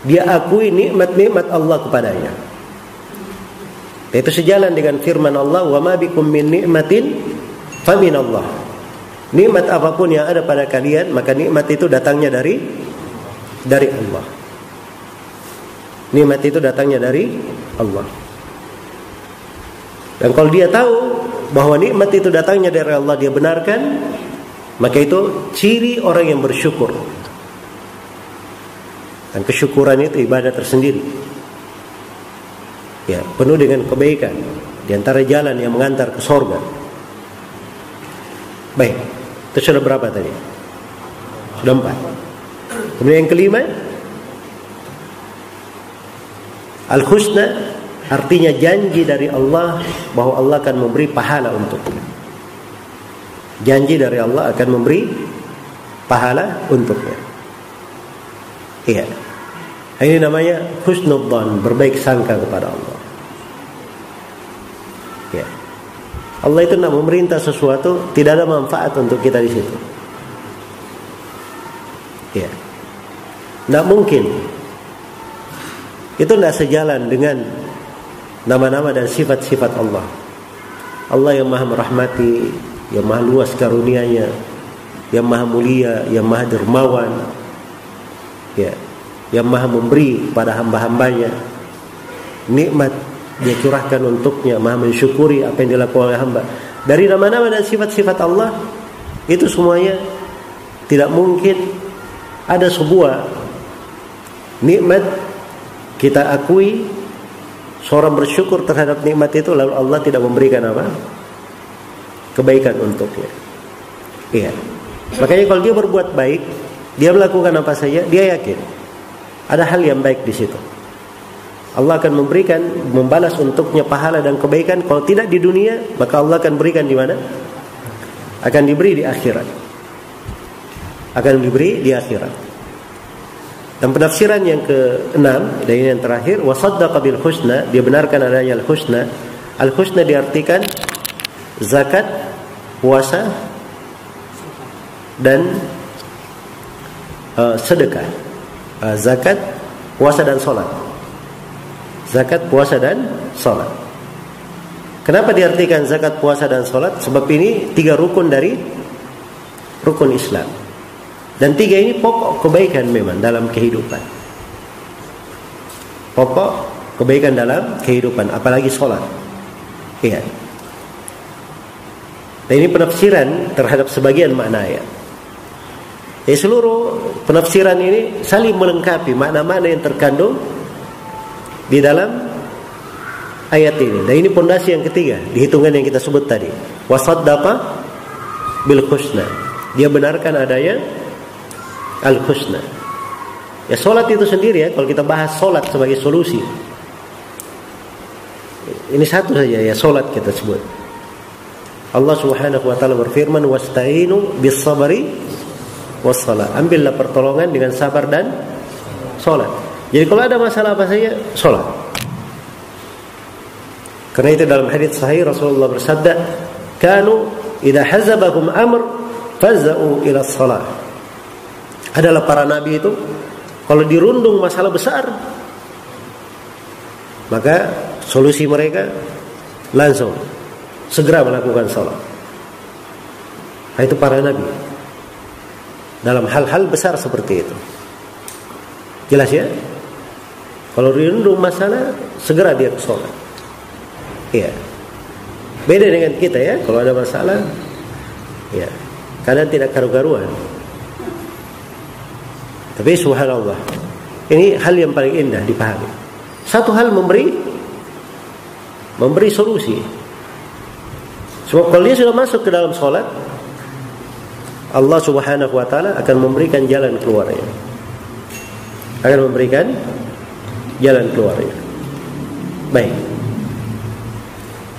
dia akui nikmat-nikmat Allah kepadanya. Itu sejalan dengan firman Allah, wa ma bikum min ni'matin fa min Allah. Nikmat apapun yang ada pada kalian, maka nikmat itu datangnya dari Allah. Nikmat itu datangnya dari Allah. Dan kalau dia tahu bahwa nikmat itu datangnya dari Allah, dia benarkan, maka itu ciri orang yang bersyukur. Dan kesyukuran itu ibadah tersendiri. Ya, penuh dengan kebaikan di antara jalan yang mengantar ke surga. Baik, itu sudah berapa tadi? Sudah 4. Kemudian yang kelima, al-husna artinya janji dari Allah bahwa Allah akan memberi pahala untuknya. Janji dari Allah akan memberi pahala untuknya. Iya. Ini namanya husnudzan, berbaik sangka kepada Allah. Ya. Allah itu nak memerintah sesuatu, tidak ada manfaat untuk kita di situ. Ya. Tidak mungkin. Itu tidak sejalan dengan nama-nama dan sifat-sifat Allah. Allah yang maha merahmati, yang maha luas karunia-Nya, yang maha mulia, yang maha dermawan, ya, yang maha memberi pada hamba-hambanya. Nikmat Dia curahkan untuknya, maha mensyukuri apa yang dilakukan oleh hamba. Dari nama-nama dan sifat-sifat Allah, itu semuanya tidak mungkin ada sebuah nikmat kita akui, seorang bersyukur terhadap nikmat itu, lalu Allah tidak memberikan apa? Kebaikan untuknya. Iya. Makanya kalau dia berbuat baik, dia melakukan apa saja, dia yakin ada hal yang baik di situ. Allah akan memberikan, membalas untuknya pahala dan kebaikan. Kalau tidak di dunia, maka Allah akan berikan di mana? Akan diberi di akhirat. Akan diberi di akhirat. Dan penafsiran yang ke-6, dan ini yang terakhir, wasaddaqa bil husna, dia benarkan adanya al-husna. Al-husna diartikan zakat, puasa, dan sedekah. Zakat, puasa dan salat. Zakat, puasa dan salat. Kenapa diartikan zakat, puasa dan salat? Sebab ini 3 rukun dari rukun Islam. Dan 3 ini pokok kebaikan memang dalam kehidupan. Pokok kebaikan dalam kehidupan, apalagi salat. Iya. Dan ini penafsiran terhadap sebagian makna ayat. Seluruh penafsiran ini saling melengkapi makna-makna yang terkandung di dalam ayat ini. Dan ini pondasi yang ketiga di hitungan yang kita sebut tadi. Wasaddaqa bil husna. Dia benarkan adanya al-husna. Ya, solat itu sendiri ya, kalau kita bahas solat sebagai solusi, ini satu saja ya, solat kita sebut. Allah Subhanahu wa taala berfirman, wasta'inu bis sabri was salat. Ambillah pertolongan dengan sabar dan solat. Jadi kalau ada masalah apa saja, solat. Karena itu dalam hadits sahih Rasulullah bersabda, kanu idza hazabahum amr faza'u ila shalah. Adalah para nabi itu kalau dirundung masalah besar, maka solusi mereka langsung segera melakukan salat. Nah, itu para nabi dalam hal-hal besar seperti itu. Jelas ya? Kalau dirundung masalah, segera dia ke salat. Iya. Beda dengan kita ya, kalau ada masalah, ya, kadang tidak karu-karuan. Tapi subhanallah, ini hal yang paling indah dipahami. Satu hal memberi solusi. Sebab kalau dia sudah masuk ke dalam sholat, Allah Subhanahu wa taala akan memberikan jalan keluarnya. Akan memberikan jalan keluarnya. Baik.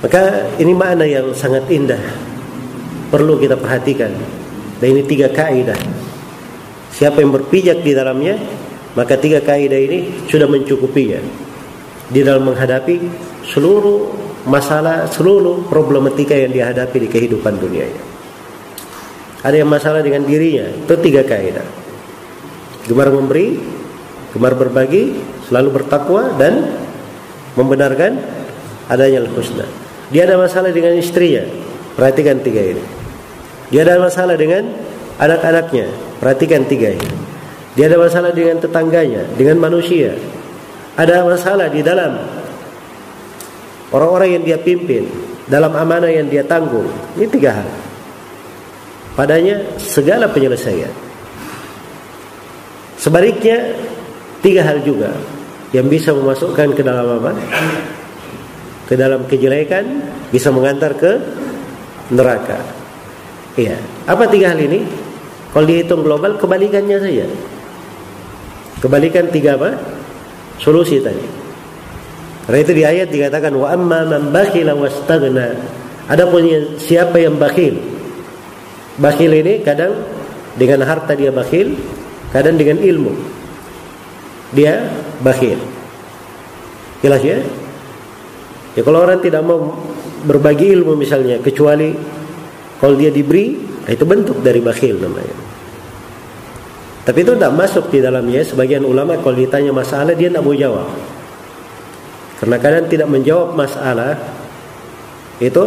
Maka ini makna yang sangat indah, perlu kita perhatikan. Dan ini 3 kaidah. Siapa yang berpijak di dalamnya, maka 3 kaidah ini sudah mencukupinya di dalam menghadapi seluruh masalah, seluruh problematika yang dihadapi di kehidupan dunianya. Ada yang masalah dengan dirinya, itu 3 kaidah. Gemar memberi, gemar berbagi, selalu bertakwa, dan membenarkan adanya al-husna. Dia ada masalah dengan istrinya, perhatikan 3 ini. Dia ada masalah dengan anak-anaknya, perhatikan 3 ini. Dia ada masalah dengan tetangganya, dengan manusia. Ada masalah di dalam orang-orang yang dia pimpin, dalam amanah yang dia tanggung. Ini 3 hal. Padanya segala penyelesaian. Sebaliknya 3 hal juga yang bisa memasukkan ke dalam apa? Ke dalam kejelekan, bisa mengantar ke neraka. Iya. Apa 3 hal ini? Kalau dihitung global, kebalikannya saja. Kebalikan 3 apa? Solusi tadi. Karena itu di ayat dikatakan wa amma man bakhila wastaghna. Adapun siapa yang bakhil. Bakhil ini kadang Dengan harta dia bakhil, kadang dengan ilmu dia bakhil. Jelas ya? Ya kalau orang tidak mau berbagi ilmu misalnya, kecuali kalau dia diberi, itu bentuk dari bakhil namanya. Tapi itu tidak masuk di dalamnya. Sebagian ulama kalau ditanya masalah dia tidak mau jawab. Karena kadang tidak menjawab masalah itu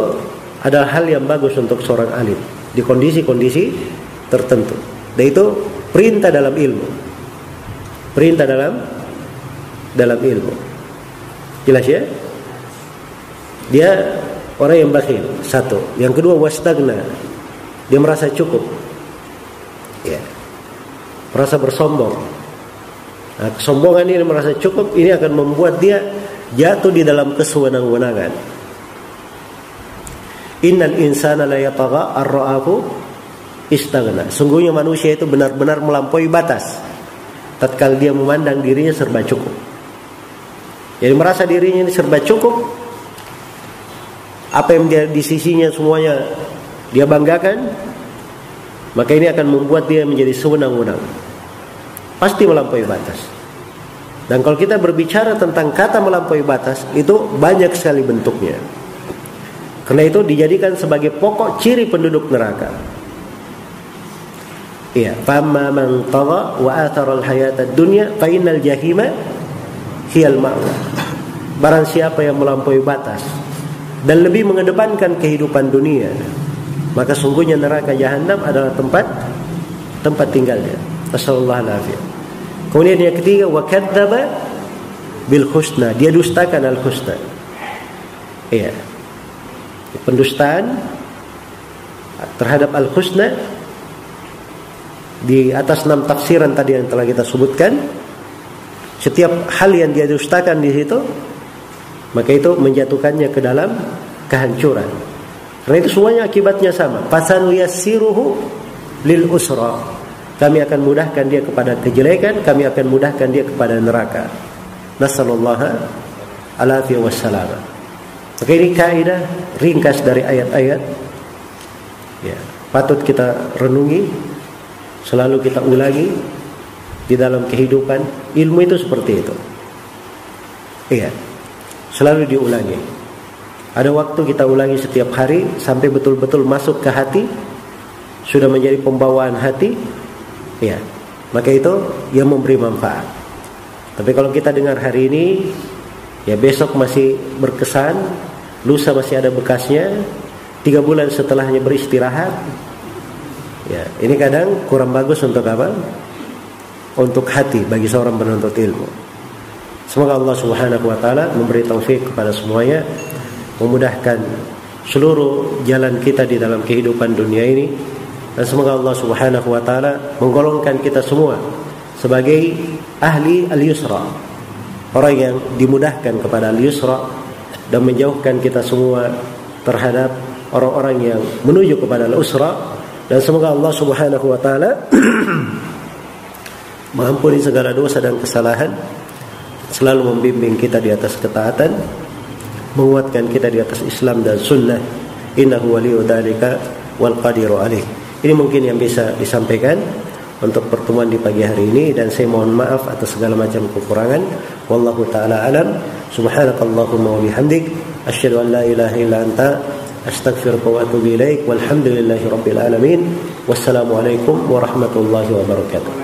adalah hal yang bagus untuk seorang alim di kondisi-kondisi tertentu. Dan itu perintah dalam ilmu. Perintah dalam ilmu. Jelas ya? Dia orang yang bakhil, satu. Yang kedua, wastagna. Dia merasa cukup. Ya. Merasa bersombong. Nah, kesombongan ini merasa cukup, ini akan membuat dia jatuh di dalam kesewenang-wenangan. Innal insana la yatagha ar-ra'ahu istaghna. Sungguhnya manusia itu benar-benar melampaui batas tatkala dia memandang dirinya serba cukup. Jadi merasa dirinya ini serba cukup, apa yang dia di sisinya semuanya dia banggakan, maka ini akan membuat dia menjadi sewenang-wenang. Pasti melampaui batas. Dan kalau kita berbicara tentang kata melampaui batas, itu banyak sekali bentuknya. Karena itu dijadikan sebagai pokok ciri penduduk neraka. Iya, famma man tagha wa athara al-hayata ad-dunya fa innal jahima hiyal ma'wa. Barang siapa yang melampaui batas dan lebih mengedepankan kehidupan dunia, maka sungguhnya neraka jahanam adalah tempat tinggalnya. Nasallallahu alaihi. Kemudian yang ketiga, wa kadzdzaba bil husna. Dia dustakan al husna. Iya. Pendustaan terhadap al husna di atas 6 tafsiran tadi yang telah kita sebutkan. Setiap hal yang dia dustakan di situ, maka itu menjatuhkannya ke dalam kehancuran. Karena itu semuanya akibatnya sama. Fasan yassiruhu lil usra. Kami akan mudahkan dia kepada kejelekan, kami akan mudahkan dia kepada neraka. Nasallallahu alaihi wasallam. Maka ini kaidah ringkas dari ayat-ayat. Ya, patut kita renungi, selalu kita ulangi di dalam kehidupan. Ilmu itu seperti itu. Iya. Selalu diulangi. Ada waktu kita ulangi setiap hari sampai betul-betul masuk ke hati, sudah menjadi pembawaan hati, ya, maka itu yang memberi manfaat. Tapi kalau kita dengar hari ini, ya besok masih berkesan, lusa masih ada bekasnya, 3 bulan setelahnya beristirahat, ya, ini kadang kurang bagus untuk apa? Untuk hati bagi seorang penuntut ilmu. Semoga Allah Subhanahu wa taala memberi taufik kepada semuanya, memudahkan seluruh jalan kita di dalam kehidupan dunia ini, dan semoga Allah Subhanahu wa taala menggolongkan kita semua sebagai ahli al-yusra, orang yang dimudahkan kepada al-yusra, dan menjauhkan kita semua terhadap orang-orang yang menuju kepada al-usra. Dan semoga Allah Subhanahu wa taala mengampuni segala dosa dan kesalahan, selalu membimbing kita di atas ketaatan, menguatkan kita di atas Islam dan sunnah. Innahu waliyyu dzalika wal qadiru alaih. Ini mungkin yang bisa disampaikan untuk pertemuan di pagi hari ini, dan saya mohon maaf atas segala macam kekurangan. Wallahu taala alam. Subhanakallahumma wa bihamdik, asyhadu an la ilaha illa anta, astaghfiruka wa atubu ilaik. Walhamdulillahirabbil alamin. Wassalamualaikum warahmatullahi wabarakatuh.